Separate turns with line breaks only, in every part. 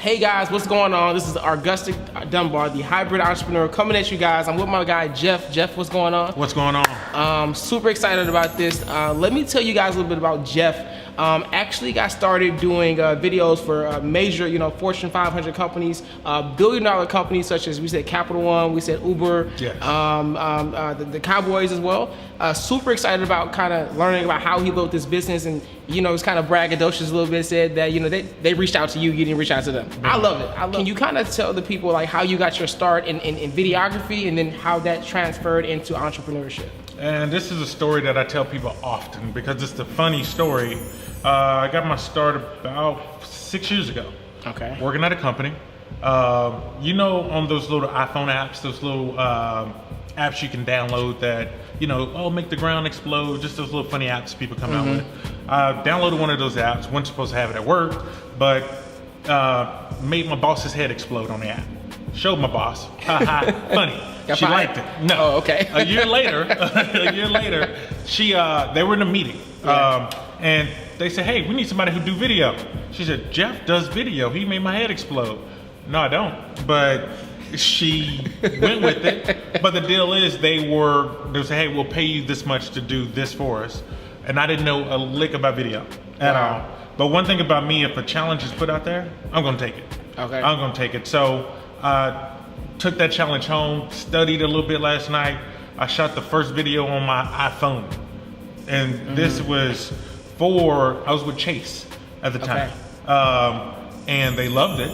Hey guys, what's going on? This is Argustic Dunbar, the hybrid entrepreneur, coming at you guys. I'm with my guy Jeff. Jeff, what's going on?
What's going on?
Super excited about this. Let me tell you guys a little bit about Jeff. Actually got started doing videos for major, Fortune 500 companies, billion-dollar companies such as we said Capital One, we said Uber,
yes.
The Cowboys as well. Super excited about kind of learning about how he built this business, and it's kind of braggadocious a little bit. Said that they reached out to you, you didn't reach out to them. I love it. Can you kind of tell the people like how you got your start in videography, and then how that transferred into entrepreneurship?
And this is a story that I tell people often because it's the funny story. I got my start about 6 years ago.
Okay.
Working at a company. On those little iPhone apps, those little apps you can download that, make the ground explode, just those little funny apps people come out with. I downloaded one of those apps, wasn't supposed to have it at work, but made my boss's head explode on the app. Showed my boss, funny. She liked it. No.
Oh, okay.
a year later, they were in a meeting, and they said, "Hey, we need somebody who do video." She said, "Jeff does video. He made my head explode." No, I don't. But she went with it. But the deal is, they said, "Hey, we'll pay you this much to do this for us," and I didn't know a lick about video at all. But one thing about me, if a challenge is put out there, I'm gonna take it. Okay. I'm gonna take it. So I took that challenge home, studied a little bit last night. I shot the first video on my iPhone. And this was I was with Chase at the time. And they loved it.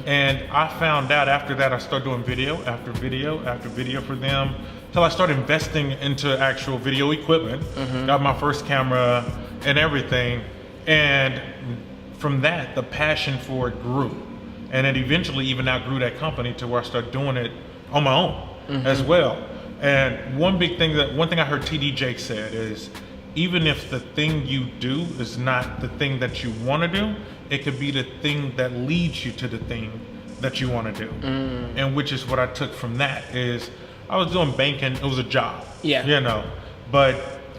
And I found out after that, I started doing video after video after video for them, till I started investing into actual video equipment. Got my first camera and everything. And from that, the passion for it grew. And it eventually even outgrew that company to where I started doing it on my own as well. And one thing I heard TD Jake said is, even if the thing you do is not the thing that you want to do, it could be the thing that leads you to the thing that you want to do. And which is what I took from that is, I was doing banking, it was a job, but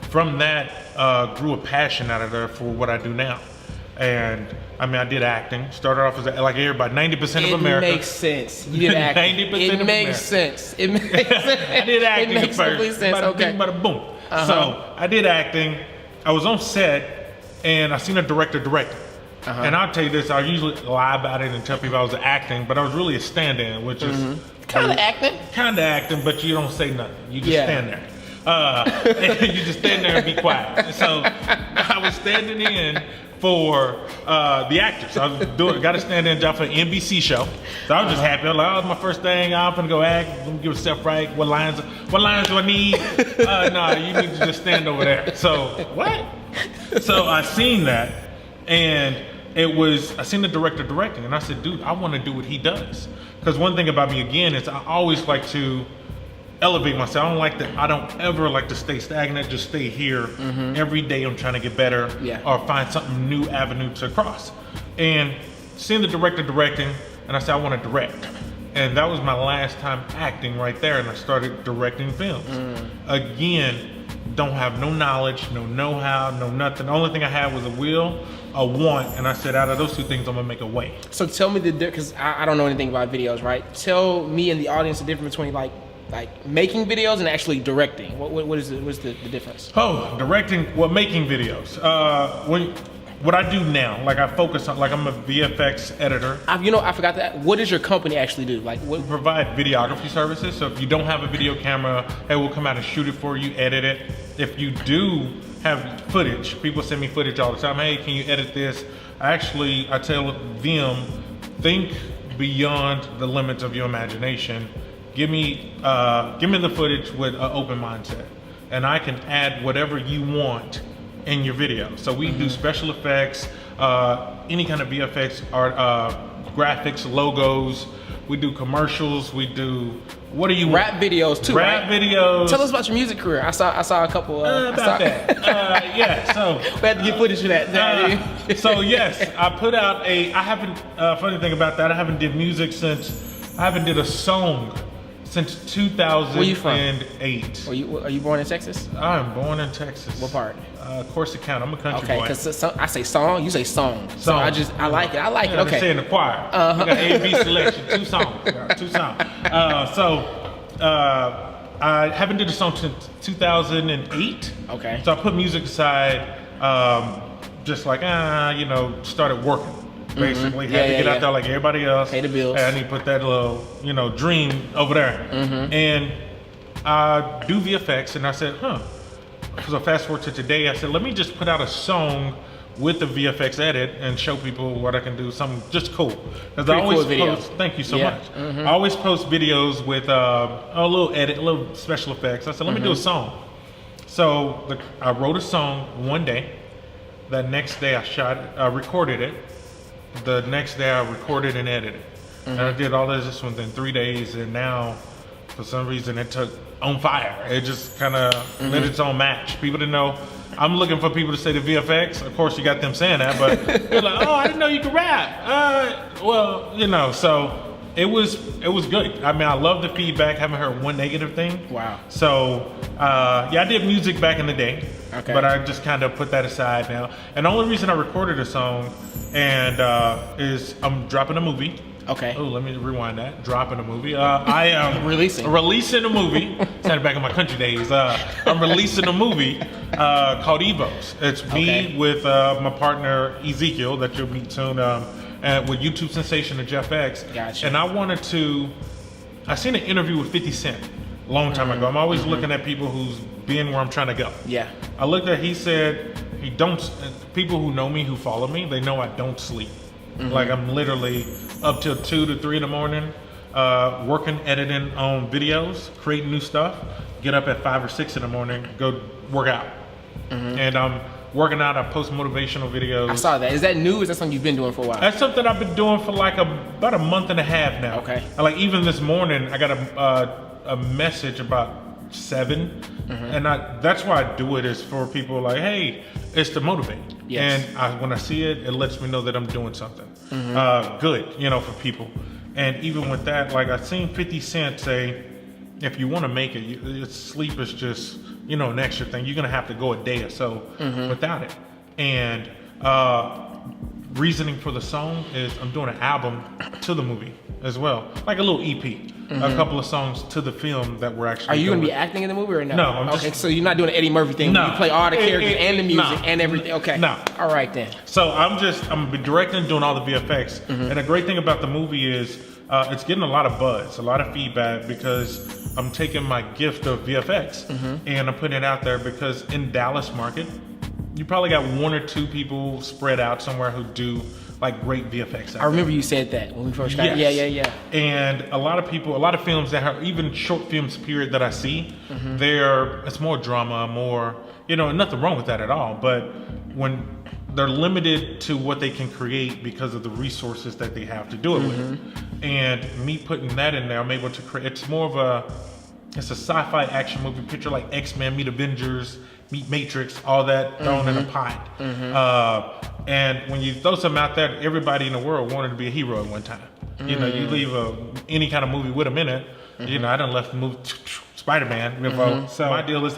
from that grew a passion out of there for what I do now. And I did acting. Started off as like everybody, 90% of America.
It makes sense. You did acting.
90% of America.
It makes sense. It makes sense.
I did acting
at first. Sense.
Bada bing, bada boom. So I did acting. I was on set, and I seen a director directing. And I'll tell you this, I usually lie about it and tell people I was acting, but I was really a stand-in, which is
kind of acting.
Kind of acting, but you don't say nothing. You just stand there. You just stand there and be quiet. So I was standing in for the actors. I was got a stand-in job for an NBC show. So I was just happy. I was like, oh, it's my first thing. I'm gonna go act. I'm gonna give a step right. What lines do I need? No, you need to just stand over there. So what? So I seen that, and I seen the director directing, and I said, dude, I want to do what he does. Because one thing about me again is I always like to elevate myself. I don't ever like to stay stagnant, just stay here. Every day I'm trying to get better or find something new avenue to cross. And seeing the director directing, and I said, I want to direct. And that was my last time acting right there, and I started directing films. Again, don't have no knowledge, no know-how, no nothing. The only thing I had was a will, a want, and I said, out of those two things, I'm gonna make a way.
So tell me because I don't know anything about videos, right? Tell me and the audience the difference between like making videos and actually directing. What's the difference?
Oh, directing, making videos. What I do now, I focus on, I'm a VFX editor.
I forgot that. What does your company actually do?
We provide videography services. So if you don't have a video camera, hey, we'll come out and shoot it for you, edit it. If you do have footage, people send me footage all the time. Hey, can you edit this? I tell them, think beyond the limits of your imagination. Give me the footage with an open mindset, and I can add whatever you want in your video. So we do special effects, any kind of VFX, art, graphics, logos. We do commercials. We do
rap videos too.
Rap videos.
Tell us about your music career. I saw a couple.
About that. So
we had to get footage for that.
So yes, I put out funny thing about that, I haven't did music since, I haven't did a song Since 2008.
Where you from? Are you born in Texas?
I'm born in Texas.
What part?
Corsicana. I'm a country boy.
Okay, because I say song, you say song. So I like it. Okay.
I'm saying the choir. We got A and B selection. 2 songs. I haven't did a song since 2008.
Okay.
So I put music aside, just like, started working. Basically, had to get out there like everybody else.
Pay the bills.
And I need to put that little, dream over there. And I do VFX, and I said, So fast forward to today, I said, let me just put out a song with the VFX edit and show people what I can do, something just cool. Because I always post, thank you so much. I always post videos with a little edit, a little special effects. I said, let me do a song. So I wrote a song one day. That next day I recorded it. The next day I recorded and edited. And I did all this within 3 days, and now for some reason it took on fire. It just kind of lit its own match. People didn't know. I'm looking for people to say the VFX. Of course, you got them saying that, but they're like, "Oh, I didn't know you could rap." So it was good. I mean, I love the feedback. Haven't heard one negative thing.
Wow.
So I did music back in the day, but I just kind of put that aside now. And the only reason I recorded a song is I'm dropping a movie.
Okay.
Oh, let me rewind that. Dropping a movie. I am
releasing
a movie. Sounded back in my country days. I'm releasing a movie called Evos. It's me with my partner Ezekiel that you'll meet soon, and with YouTube sensation of Jeff X.
Gotcha.
And I seen an interview with 50 Cent a long time ago. I'm always looking at people who's been where I'm trying to go.
Yeah.
I looked at. He said people who know me, who follow me, they know I don't sleep. Like I'm literally up till 2 to 3 in the morning, working, editing on videos, creating new stuff. Get up at 5 or 6 in the morning, go work out. And I'm working out. I post motivational videos.
I saw that. Is that new? Is that something you've been doing for a while?
That's something I've been doing for like about a month and a half now.
Okay.
Like even this morning, I got a message about 7, and that's why I do it, is for people like, hey, it's to motivate.
Yes.
And when I see it, it lets me know that I'm doing something good, for people. And even with that, like I've seen 50 Cent say, if you want to make it, sleep is just, an extra thing. You're going to have to go a day or so without it. And reasoning for the song is I'm doing an album to the movie as well, like a little EP. A couple of songs to the film that we're actually.
Are you going to be acting in the movie or no?
No, I'm just.
Okay, so you're not doing an Eddie Murphy thing.
No,
you play all the characters and the music and everything. Okay.
No.
All right then.
So I'm gonna be directing, doing all the VFX. And the great thing about the movie is it's getting a lot of buzz, a lot of feedback, because I'm taking my gift of VFX and I'm putting it out there, because in Dallas market, you probably got 1 or 2 people spread out somewhere who do like great VFX.
I remember you said that when we first got.
Yes.
Yeah.
And a lot of films that have, even short films period that I see, it's more drama, more, nothing wrong with that at all. But when they're limited to what they can create because of the resources that they have to do it with, and me putting that in there, I'm able to create. It's a sci-fi action movie. Picture like X-Men meet Avengers, meet Matrix, all that thrown in a pot. And when you throw something out there, everybody in the world wanted to be a hero at one time. You leave any kind of movie with them in it. I done left the movie Spider-Man. So my deal is,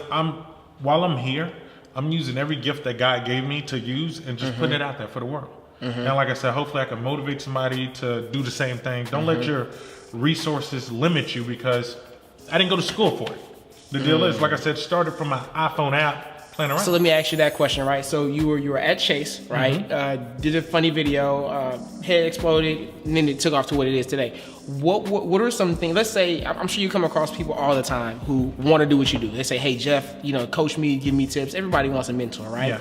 while I'm here, I'm using every gift that God gave me to use and just putting it out there for the world. And like I said, hopefully I can motivate somebody to do the same thing. Don't let your resources limit you, because I didn't go to school for it. The deal is, like I said, started from my iPhone app.
So let me ask you that question, right? So you were at Chase, right? Did a funny video, head exploded, and then it took off to what it is today. What are some things? Let's say, I'm sure you come across people all the time who want to do what you do. They say, hey Jeff, coach me, give me tips. Everybody wants a mentor, right? Yeah.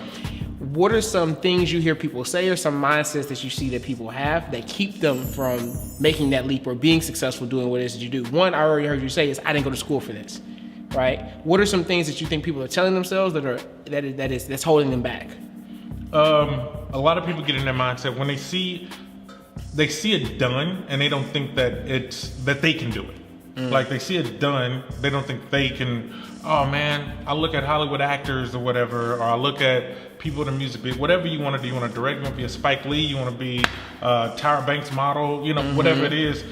What are some things you hear people say, or some mindsets that you see that people have that keep them from making that leap or being successful doing what it is that you do? One, I already heard you say, is I didn't go to school for this. Right? What are some things that you think people are telling themselves that's holding them back?
A lot of people get in their mindset when they see it done, and they don't think that they can do it. Like they see it done, they don't think they can. Oh man, I look at Hollywood actors or whatever, or I look at people in the music video, whatever you want to do. You want to direct, you want to be a Spike Lee, you want to be a Tyra Banks model, whatever it is.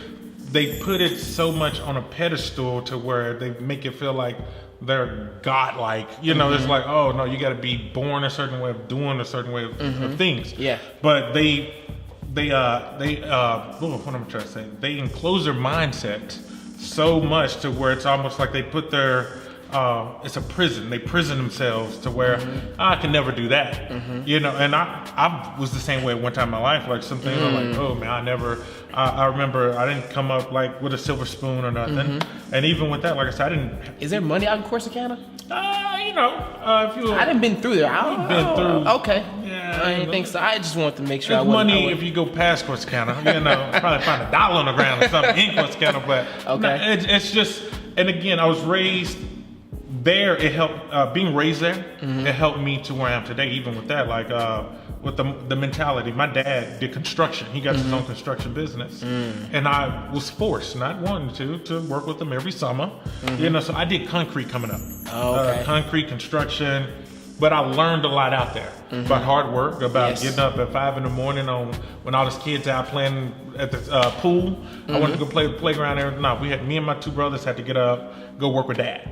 they put it so much on a pedestal to where they make it feel like they're godlike. You know, it's like, oh no, you got to be born a certain way of doing a certain way of things.
Yeah.
But they what am I trying to say? They enclose their mindset so much to where it's almost like they put their it's a prison. They prison themselves to where I can never do that. You know, and I was the same way at one time in my life. Like some things I'm like, oh man, I remember I didn't come up like with a silver spoon or nothing. And even with that, like I said, I didn't.
Is there money out in Corsicana?
You know, if you
I didn't been through there.
You've been through.
Okay.
Yeah,
I didn't think so. I just wanted to make sure I
there's
wasn't.
money if you go past Corsicana. You know, probably find $1 on the ground or something in Corsicana. But
okay.
It's just, and again, I was raised there. It helped being raised there. It helped me to where I am today. Even with that, like with the mentality. My dad did construction. He got his own construction business, and I was forced, not wanting to work with him every summer. You know, so I did concrete coming up. Concrete construction. But I learned a lot out there about hard work, about getting up at 5 in the morning when all those kids out playing at the pool. I wanted to go play the playground there. No, me and my two brothers had to get up, go work with dad.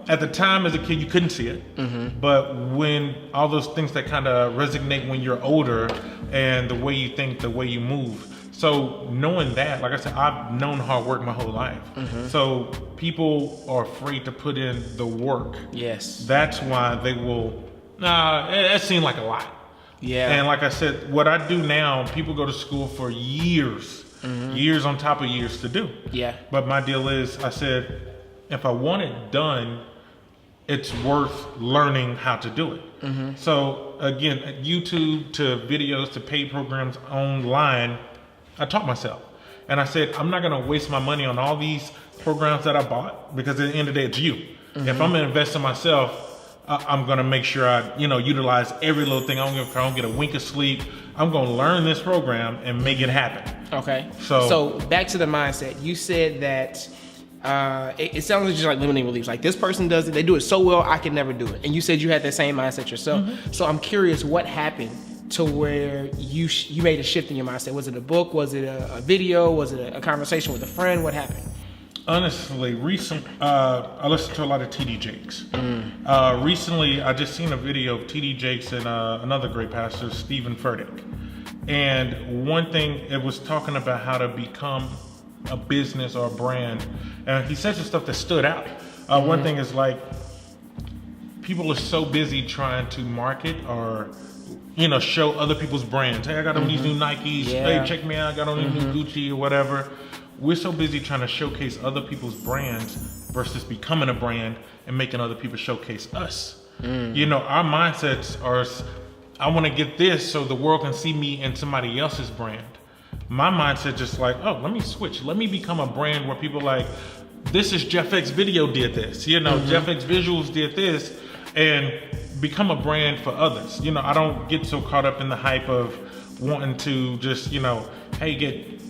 At the time as a kid, you couldn't see it. But when all those things that kind of resonate when you're older and the way you think, the way you move. So knowing that, like I said, I've known hard work my whole life. So people are afraid to put in the work.
Yes.
That's why they will, it seemed like a lot.
Yeah.
And like I said, what I do now, people go to school for years, years on top of years to do.
Yeah.
But my deal is, I said, if I want it done, it's worth learning how to do it. So again, YouTube to videos to paid programs online, I taught myself. And I said, I'm not gonna waste my money on all these programs that I bought, because at the end of the day, it's you. If I'm gonna invest in myself, I'm gonna make sure I, utilize every little thing. I don't get a wink of sleep. I'm gonna learn this program and make it happen.
Okay.
So
back to the mindset. You said that it sounds just like limiting beliefs. Like, this person does it, they do it so well, I can never do it. And you said you had that same mindset yourself. So I'm curious, what happened to where you made a shift in your mindset? Was it a book? Was it a video? Was it a conversation with a friend? What happened?
Honestly, I listen to a lot of TD Jakes. Recently, I just seen a video of TD Jakes and another great pastor, Stephen Furtick. And one thing, it was talking about how to become a business or a brand. And he said some stuff that stood out. One thing is, like, people are so busy trying to market or show other people's brands. Hey, I got on these new Nikes. Hey, check me out. I got on these new Gucci or whatever. We're so busy trying to showcase other people's brands versus becoming a brand and making other people showcase us. Our mindsets are, I want to get this so the world can see me in somebody else's brand. My mindset just like, oh, let me switch. Let me become a brand where people like, this is Jeff X Video did this. Jeff X Visuals did this. And become a brand for others. I don't get so caught up in the hype of wanting to just, hey, get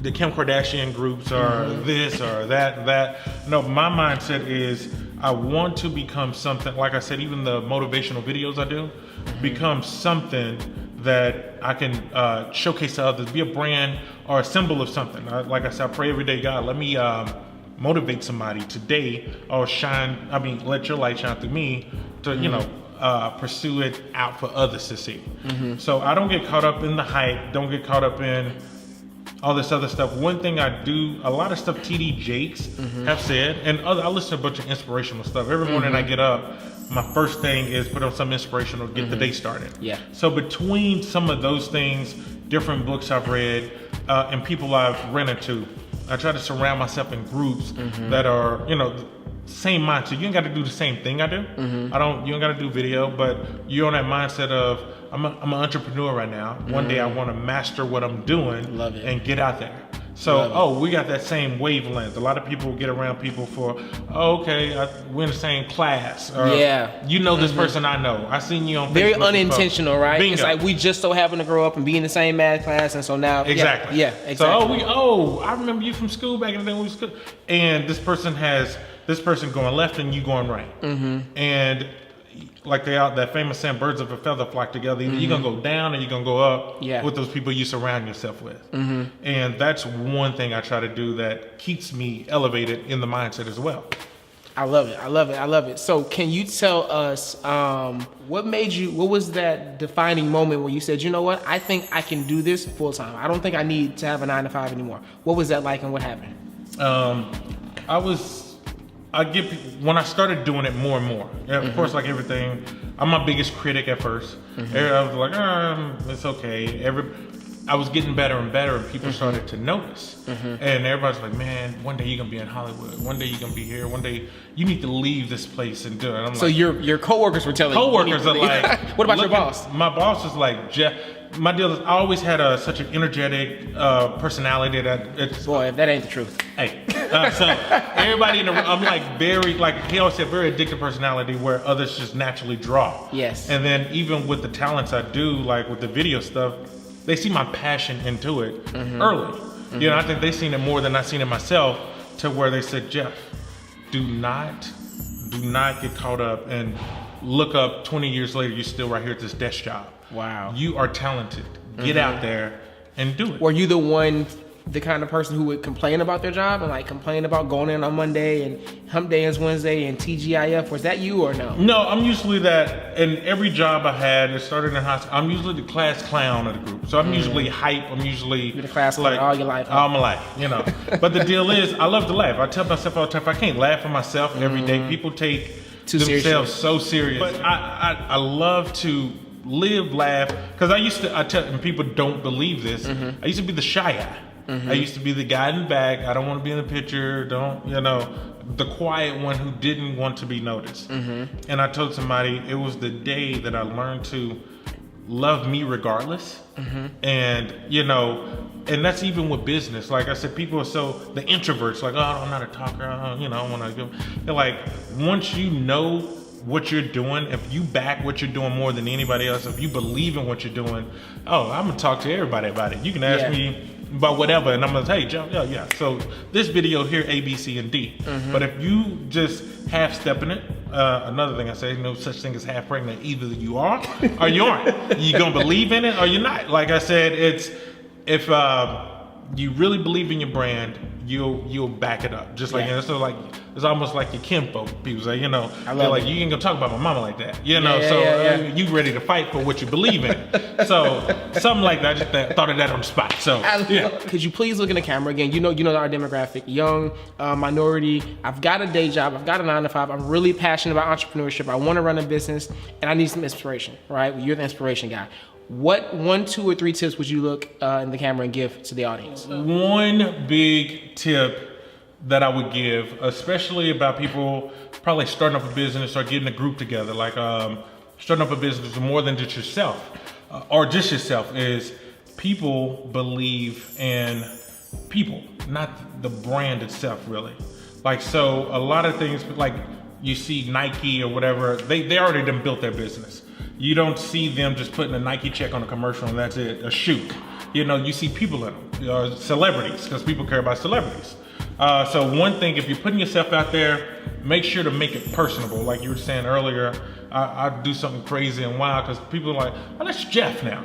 the Kim Kardashian groups or this or that. No, my mindset is I want to become something, like I said, even the motivational videos I do, become something that I can showcase to others, be a brand or a symbol of something. Like I said, I pray every day, God, let me motivate somebody today, or let your light shine through me to, pursue it out for others to see. So I don't get caught up in the hype, don't get caught up in all this other stuff. One thing I do, a lot of stuff TD Jakes have said, and I listen to a bunch of inspirational stuff. Every morning I get up, my first thing is put on some inspirational, get the day started. Yeah. So between some of those things, different books I've read, and people I've ran into, I try to surround myself in groups that are, same mindset. You ain't got to do the same thing I do. You don't got to do video, but you're on that mindset of, I'm an entrepreneur right now. One day I want to master what I'm doing and get out there. So, we got that same wavelength. A lot of people get around people for, we're in the same class. Or, this person I know. I seen you on Facebook.
Very unintentional, right? Bingo. It's like we just so happen to grow up and be in the same math class, and so now.
Exactly.
Yeah, exactly.
So, I remember you from school back in the day when we was school. And this person going left and you going right. And like that famous saying, birds of a feather flock together. Either you're going to go down or you're going to go up with those people you surround yourself with. And that's one thing I try to do that keeps me elevated in the mindset as well.
I love it. I love it. I love it. So can you tell us what was that defining moment where you said, you know what, I think I can do this full time. I don't think I need to have a 9 to 5 anymore. What was that like and what happened? When I started doing it more and more, of course, like everything, I'm my biggest critic at first. I was like, it's okay. I was getting better and better, and people started to notice. And everybody's like, man, one day you're gonna be in Hollywood. One day you're gonna be here. One day you need to leave this place and do it. I'm so
like,
your coworkers were telling you.
Coworkers are like,
what about your boss?
My boss is like, Jeff. My deal is I always had such an energetic personality that it's.
Boy, if that ain't the truth.
Hey, so everybody in the room, I'm like he always said, very addictive personality where others just naturally draw.
Yes.
And then even with the talents I do, like with the video stuff, they see my passion into it early. You know, I think they seen it more than I seen it myself, to where they said, Jeff, do not get caught up and look up 20 years later, you're still right here at this desk job.
Wow.
You are talented. Get out there and do it.
Were you the kind of person who would complain about their job and like complain about going in on Monday and hump day is Wednesday and TGIF? Was that you or no?
No, I'm usually that. In every job I had, it started in high school, I'm usually the class clown of the group. So I'm usually hype. I'm usually
You're the class clown all your life.
All my life, you know. But the deal is, I love to laugh. I tell myself all the time, if I can't laugh at myself every day, people take themselves so serious. But I love to live, laugh, because I tell, and people don't believe this, I used to be the shy guy. I used to be the guy in the back. I don't want to be in the picture. The quiet one who didn't want to be noticed. And I told somebody it was the day that I learned to love me regardless. And and that's even with business. Like I said, people are the introverts, like, oh, I'm not a talker. I want to go. They're like, once you know what you're doing, if you back what you're doing more than anybody else, if you believe in what you're doing, I'm gonna talk to everybody about it. You can ask me about whatever, and I'm gonna say, hey, Joe, yeah. So this video here, A, B, C, and D. But if you just half-stepping it, another thing I say, no such thing as half pregnant. Either you are or you aren't. You gonna believe in it or you're not. Like I said, it's if you really believe in your brand, you'll back it up. Just like so like it's almost like your kinfolk. People say, they're like, you ain't gonna talk about my mama like that. You ready to fight for what you believe in. So something like that. I just thought of that on the spot. So
could you please look in the camera again? You know our demographic, young, minority. I've got a day job. I've got a 9 to 5. I'm really passionate about entrepreneurship. I want to run a business, and I need some inspiration. Right? Well, you're the inspiration guy. What 1, 2, or 3 tips would you look in the camera and give to the audience? One
big tip that I would give, especially about people probably starting up a business or getting a group together, like starting up a business with more than just yourself, is people believe in people, not the brand itself, really. Like, so a lot of things, like you see Nike or whatever, they already done built their business. You don't see them just putting a Nike check on a commercial and that's it, a shoot. You see people in them, celebrities, because people care about celebrities. So one thing, if you're putting yourself out there, make sure to make it personable. Like you were saying earlier, I do something crazy and wild because people are like, oh, that's Jeff now.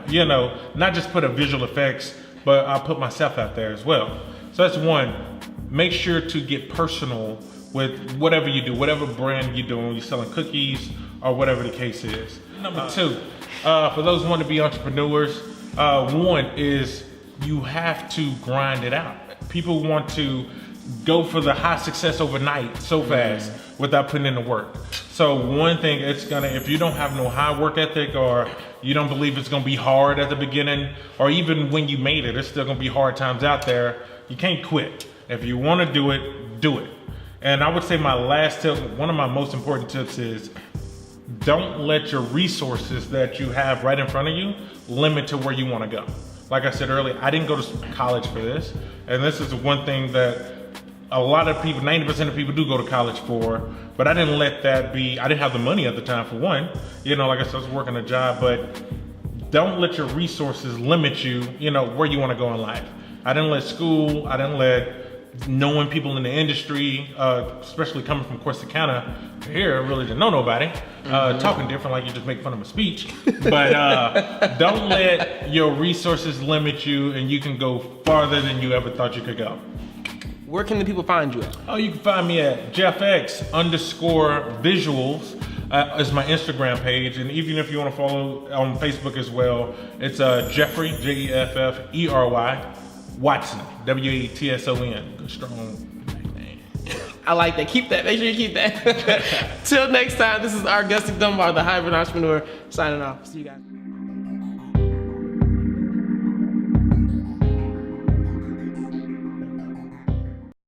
Not just put a visual effects, but I put myself out there as well. So that's one. Make sure to get personal with whatever you do, whatever brand you're doing. You're selling cookies or whatever the case is. Number 2, for those who want to be entrepreneurs, one is you have to grind it out. People want to go for the high success overnight so fast without putting in the work. So one thing, if you don't have no high work ethic, or you don't believe it's gonna be hard at the beginning, or even when you made it, it's still gonna be hard times out there, you can't quit. If you wanna do it, do it. And I would say my last tip, one of my most important tips is, don't let your resources that you have right in front of you limit to where you want to go. Like I said earlier, I didn't go to college for this. And this is one thing that a lot of people, 90% of people do go to college for, but I didn't let that be, I didn't have the money at the time for one. Like I said, I was working a job, but don't let your resources limit you, where you want to go in life. I didn't let school, I didn't let knowing people in the industry, especially coming from Corsicana, here really didn't know nobody. Talking different, like you just make fun of my speech. But don't let your resources limit you, and you can go farther than you ever thought you could go.
Where can the people find you at?
Oh, you can find me at JeffX_visuals. Is my Instagram page, and even if you want to follow on Facebook as well, it's Jeffrey Jeffery Watson WATSON. Good strong name.
I like that. Keep that. Make sure you keep that. Till next time, this is Argustic Dunbar, the hybrid entrepreneur, signing off. See you guys.